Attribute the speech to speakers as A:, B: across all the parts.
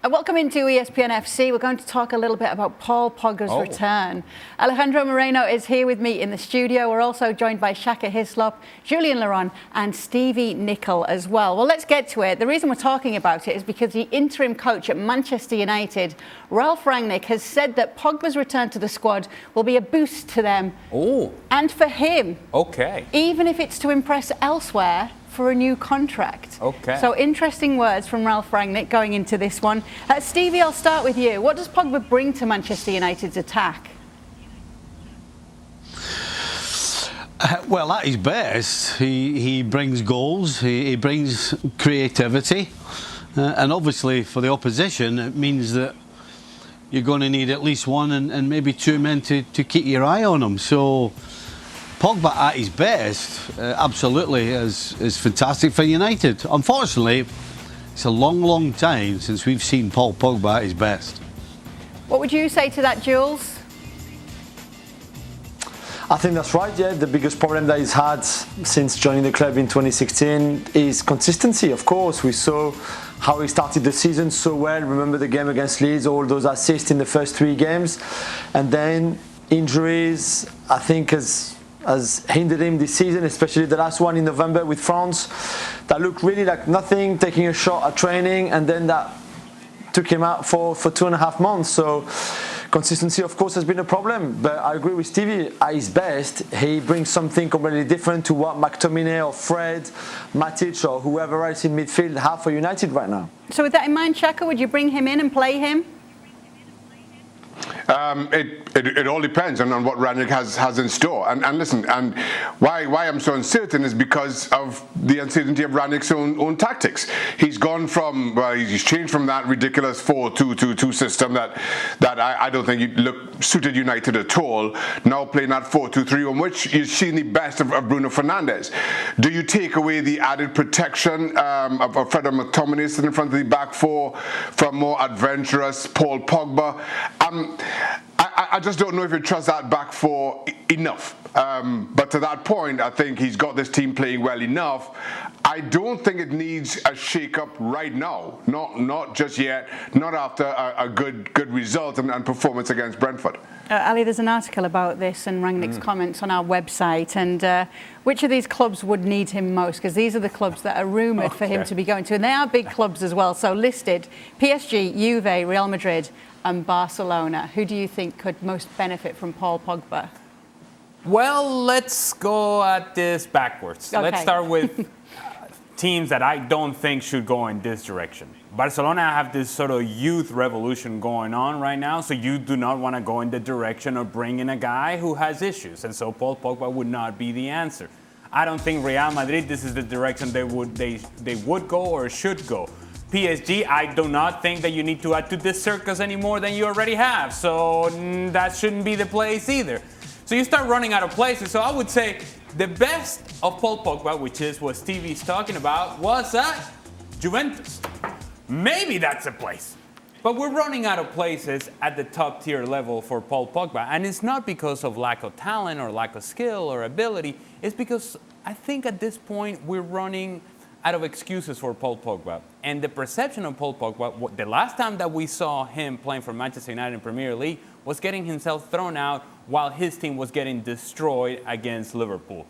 A: Welcome into ESPN FC. We're going to talk a little bit about Paul Pogba's return. Alejandro Moreno is here with me in the studio. We're also joined by Shaka Hislop, Julien Laurens and Stevie Nicol as well. Well, let's get to it. The reason we're talking about it is because the interim coach at Manchester United, Ralf Rangnick, has said that Pogba's return to the squad will be a boost to them and for him. Even if it's to impress elsewhere for a new contract. So interesting words from Ralf Rangnick going into this one. Stevie, I'll start with you. What does Pogba bring to Manchester United's attack?
B: Well, at his best, he brings goals, he brings creativity, and obviously for the opposition it means that you're going to need at least one and maybe two men to keep your eye on him. So Pogba at his best, absolutely, is fantastic for United. Unfortunately, it's a long time since we've seen Paul Pogba at his best.
A: What would you say to that, Jules?
C: I think that's right, yeah. The biggest problem that he's had since joining the club in 2016 is consistency, of course. We saw how he started the season so well. Remember the game against Leeds, all those assists in the first 3 games. And then injuries, I think, has hindered him this season, especially the last one in November with France. That looked really like nothing, taking a shot at training, and then that took him out for 2.5 months. So consistency, of course, has been a problem. But I agree with Stevie, at his best, he brings something completely different to what McTominay or Fred, Matic or whoever else in midfield have for United right now.
A: So with that in mind, Shaka, would you bring him in and play him?
D: It all depends on what Rangnick has in store. And listen, and why I'm so uncertain is because of the uncertainty of Rangnick's own tactics. He's gone from, well, he's changed from that ridiculous 4-2-2-2 system that I don't think suited United at all. Now playing that 4-2-3-1, which you've seen the best of Bruno Fernandes. Do you take away the added protection of Fred and McTominay sitting in front of the back four from more adventurous Paul Pogba? I just don't know if you trust that back four enough. But to that point, I think he's got this team playing well enough. I don't think it needs a shake-up right now. Not just yet. Not after a good result and performance against Brentford.
A: Ali, there's an article about this and Rangnick's comments on our website. And which of these clubs would need him most? Because these are the clubs that are rumoured for him to be going to. And they are big clubs as well. So listed: PSG, Juve, Real Madrid and Barcelona. Who do you think could most benefit from Paul Pogba?
E: Well, let's go at this backwards. Let's start with teams that I don't think should go in this direction. Barcelona have this sort of youth revolution going on right now, so you do not want to go in the direction of bringing a guy who has issues, and so Paul Pogba would not be the answer. I don't think Real Madrid, this is the direction they would go or should go. PSG, I do not think that you need to add to this circus any more than you already have, so that shouldn't be the place either. So you start running out of places. So I would say the best of Paul Pogba, which is what Stevie's talking about, was at Juventus. Maybe that's a place. But we're running out of places at the top tier level for Paul Pogba. And it's not because of lack of talent or lack of skill or ability. It's because I think at this point we're running out of excuses for Paul Pogba. And the perception of Paul Pogba, the last time that we saw him playing for Manchester United in Premier League, was getting himself thrown out while his team was getting destroyed against Liverpool.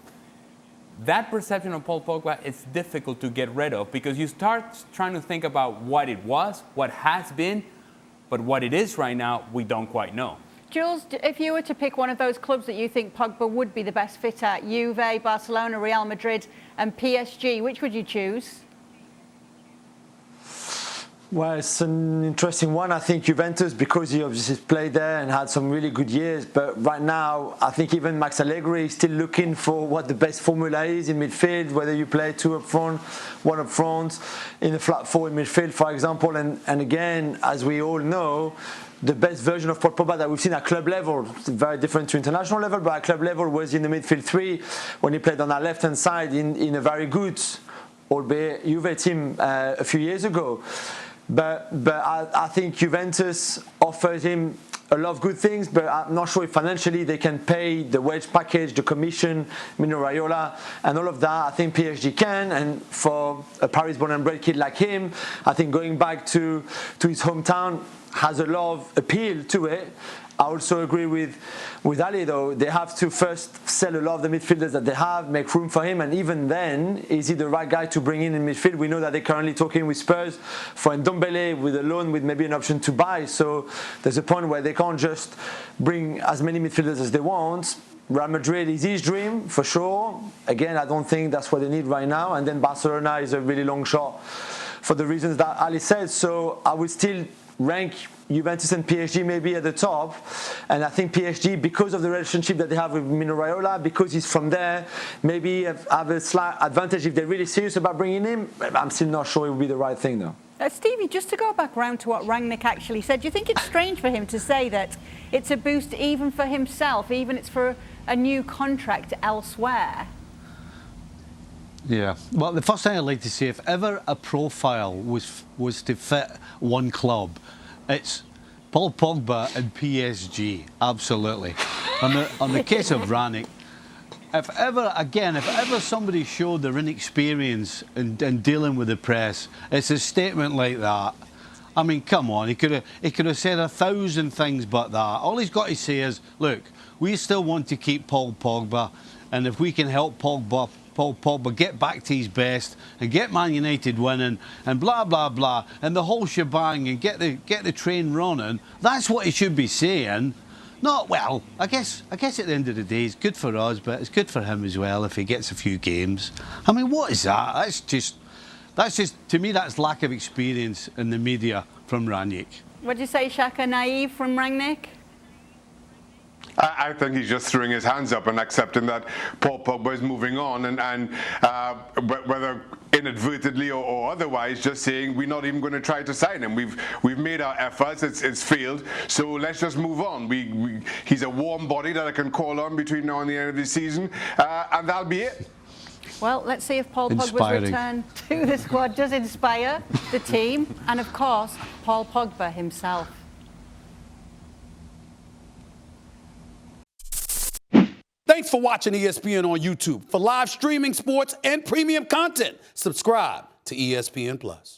E: That perception of Paul Pogba is difficult to get rid of because you start trying to think about what it was, what has been, but what it is right now, we don't quite know.
A: Jules, if you were to pick one of those clubs that you think Pogba would be the best fit at, Juve, Barcelona, Real Madrid and PSG, which would you choose?
C: Well, it's an interesting one. I think Juventus, because he obviously played there and had some really good years. But right now, I think even Max Allegri is still looking for what the best formula is in midfield, whether you play 2 up front, 1 up front, in a flat 4 in midfield, for example. And again, as we all know, the best version of Paul Pogba that we've seen at club level, very different to international level, but at club level was in the midfield 3 when he played on that left-hand side in a very good, albeit Juve team a few years ago. But I think Juventus offered him a lot of good things, but I'm not sure if financially they can pay the wage package, the commission, Mino Raiola, and all of that. I think PSG can, and for a Paris-born and bred kid like him, I think going back to his hometown has a lot of appeal to it. I also agree with Ali, though. They have to first sell a lot of the midfielders that they have, make room for him, and even then, is he the right guy to bring in midfield? We know that they're currently talking with Spurs for Ndombele with a loan with maybe an option to buy. So there's a point where they can't just bring as many midfielders as they want. Real Madrid is his dream, for sure. Again, I don't think that's what they need right now. And then Barcelona is a really long shot for the reasons that Ali said. So I would still rank Juventus and PSG maybe at the top, and I think PSG, because of the relationship that they have with Mino Raiola, because he's from there, maybe have a slight advantage if they're really serious about bringing him. I'm still not sure it would be the right thing, though.
A: Stevie, just to go back round to what Rangnick actually said, do you think it's strange for him to say that it's a boost even for himself, even it's for a new contract elsewhere?
B: Yeah. Well, the first thing I'd like to say, if ever a profile was to fit one club, it's Paul Pogba and PSG. Absolutely. On the case of Rangnick, if ever somebody showed their inexperience in dealing with the press, it's a statement like that. I mean, come on, he could have said 1,000 things but that. All he's got to say is, look, we still want to keep Paul Pogba, and if we can help Paul Pogba get back to his best and get Man United winning and blah blah blah and the whole shebang and get the train running, that's what he should be saying. Not, well, I guess at the end of the day, it's good for us, but it's good for him as well if he gets a few games. I mean, what is that? That's just to me, that's lack of experience in the media from Rangnick.
A: What do you say, Shaka? Naive from Rangnick?
D: I think he's just throwing his hands up and accepting that Paul Pogba is moving on, and whether inadvertently or otherwise, just saying we're not even going to try to sign him. We've made our efforts. It's failed. So let's just move on. He's a warm body that I can call on between now and the end of the season, and that'll be it.
A: Well, let's see if Paul Pogba's return to the squad does inspire the team, and of course, Paul Pogba himself.
F: Thanks for watching ESPN on YouTube. For live streaming sports and premium content, subscribe to ESPN+.